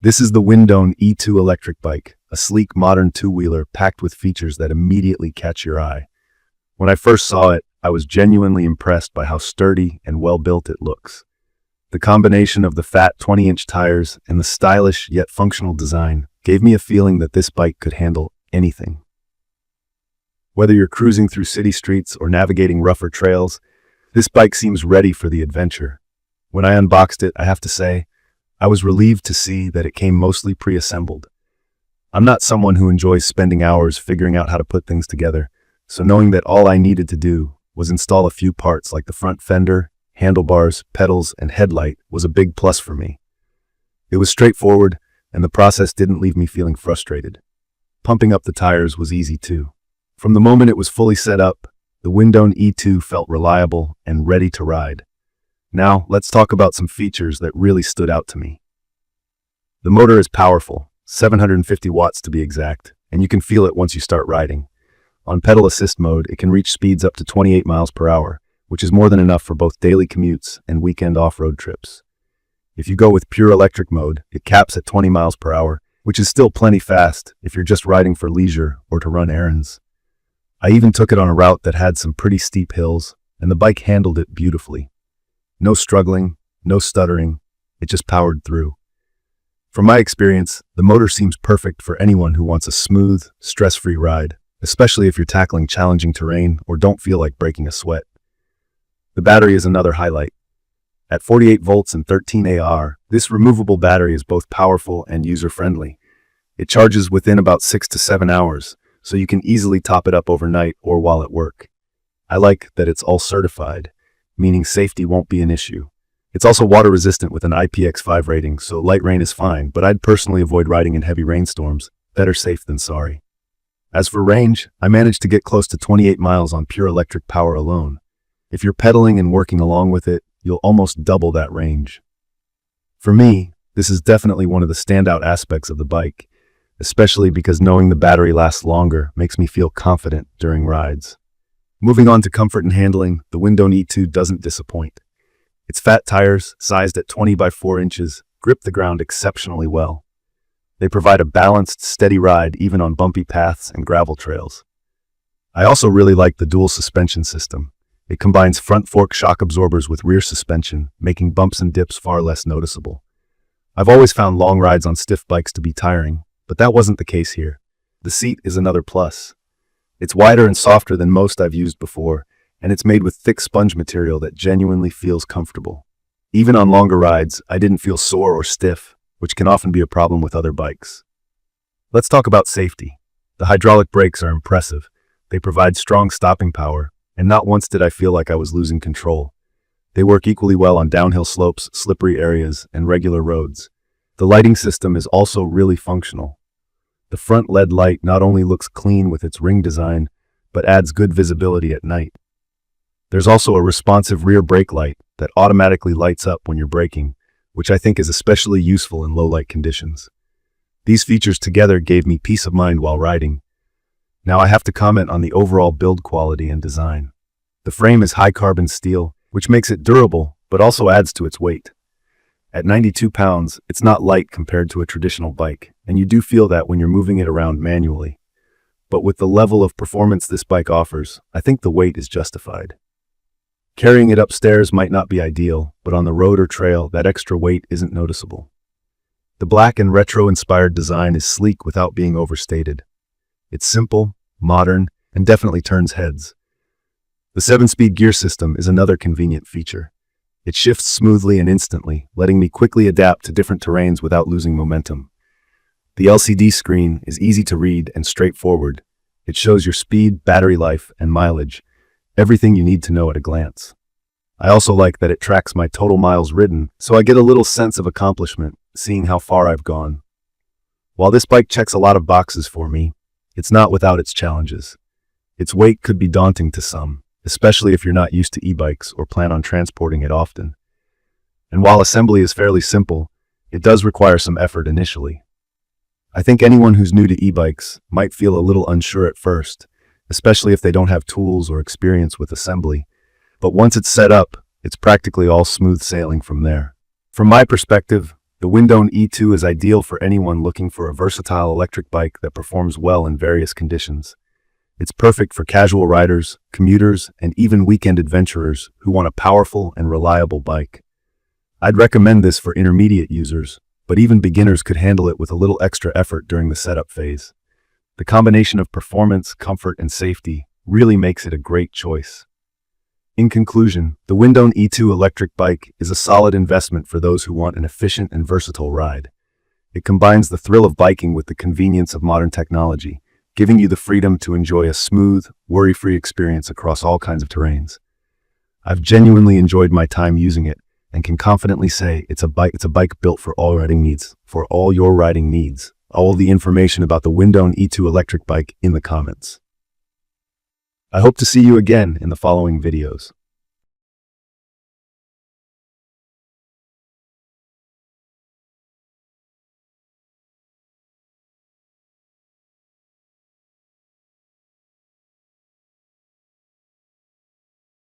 This is the Windone E2 Electric Bike, a sleek modern two-wheeler packed with features that immediately catch your eye. When I first saw it, I was genuinely impressed by how sturdy and well-built it looks. The combination of the fat 20-inch tires and the stylish yet functional design gave me a feeling that this bike could handle anything. Whether you're cruising through city streets or navigating rougher trails, this bike seems ready for the adventure. When I unboxed it, I have to say, I was relieved to see that it came mostly pre-assembled. I'm not someone who enjoys spending hours figuring out how to put things together, so knowing that all I needed to do was install a few parts like the front fender, handlebars, pedals, and headlight was a big plus for me. It was straightforward, and the process didn't leave me feeling frustrated. Pumping up the tires was easy too. From the moment it was fully set up, the Windone E2 felt reliable and ready to ride. Now, let's talk about some features that really stood out to me. The motor is powerful, 750 watts to be exact, and you can feel it once you start riding. On pedal assist mode, it can reach speeds up to 28 miles per hour, which is more than enough for both daily commutes and weekend off-road trips. If you go with pure electric mode, it caps at 20 miles per hour, which is still plenty fast if you're just riding for leisure or to run errands. I even took it on a route that had some pretty steep hills, and the bike handled it beautifully. No struggling, no stuttering, it just powered through. From my experience, the motor seems perfect for anyone who wants a smooth, stress-free ride, especially if you're tackling challenging terrain or don't feel like breaking a sweat. The battery is another highlight. At 48 volts and 13 AR, this removable battery is both powerful and user-friendly. It charges within about 6 to 7 hours, so you can easily top it up overnight or while at work. I like that it's all certified, meaning safety won't be an issue. It's also water resistant with an IPX5 rating, so light rain is fine, but I'd personally avoid riding in heavy rainstorms. Better safe than sorry. As for range, I managed to get close to 28 miles on pure electric power alone. If you're pedaling and working along with it, you'll almost double that range. For me, this is definitely one of the standout aspects of the bike, especially because knowing the battery lasts longer makes me feel confident during rides. Moving on to comfort and handling, the Windone E2 doesn't disappoint. Its fat tires, sized at 20 by 4 inches, grip the ground exceptionally well. They provide a balanced, steady ride even on bumpy paths and gravel trails. I also really like the dual suspension system. It combines front fork shock absorbers with rear suspension, making bumps and dips far less noticeable. I've always found long rides on stiff bikes to be tiring, but that wasn't the case here. The seat is another plus. It's wider and softer than most I've used before, and it's made with thick sponge material that genuinely feels comfortable. Even on longer rides, I didn't feel sore or stiff, which can often be a problem with other bikes. Let's talk about safety. The hydraulic brakes are impressive. They provide strong stopping power, and not once did I feel like I was losing control. They work equally well on downhill slopes, slippery areas, and regular roads. The lighting system is also really functional. The front LED light not only looks clean with its ring design, but adds good visibility at night. There's also a responsive rear brake light that automatically lights up when you're braking, which I think is especially useful in low-light conditions. These features together gave me peace of mind while riding. Now I have to comment on the overall build quality and design. The frame is high-carbon steel, which makes it durable, but also adds to its weight. At 92 pounds, it's not light compared to a traditional bike, and you do feel that when you're moving it around manually. But with the level of performance this bike offers, I think the weight is justified. Carrying it upstairs might not be ideal, but on the road or trail, that extra weight isn't noticeable. The black and retro-inspired design is sleek without being overstated. It's simple, modern, and definitely turns heads. The 7-speed gear system is another convenient feature. It shifts smoothly and instantly, letting me quickly adapt to different terrains without losing momentum. The LCD screen is easy to read and straightforward. It shows your speed, battery life, and mileage, everything you need to know at a glance. I also like that it tracks my total miles ridden, so I get a little sense of accomplishment, seeing how far I've gone. While this bike checks a lot of boxes for me, it's not without its challenges. Its weight could be daunting to some, especially if you're not used to e-bikes or plan on transporting it often. And while assembly is fairly simple, it does require some effort initially. I think anyone who's new to e-bikes might feel a little unsure at first, especially if they don't have tools or experience with assembly. But once it's set up, it's practically all smooth sailing from there. From my perspective, The Windone E2 is ideal for anyone looking for a versatile electric bike that performs well in various conditions. It's perfect for casual riders, commuters, and even weekend adventurers who want a powerful and reliable bike. I'd recommend this for intermediate users, but even beginners could handle it with a little extra effort during the setup phase. The combination of performance, comfort, and safety really makes it a great choice. In conclusion, the Windone E2 electric bike is a solid investment for those who want an efficient and versatile ride. It combines the thrill of biking with the convenience of modern technology, giving you the freedom to enjoy a smooth, worry-free experience across all kinds of terrains. I've genuinely enjoyed my time using it and can confidently say it's a bike built for all riding needs, All the information about the Windone E2 electric bike in the comments. I hope to see you again in the following videos.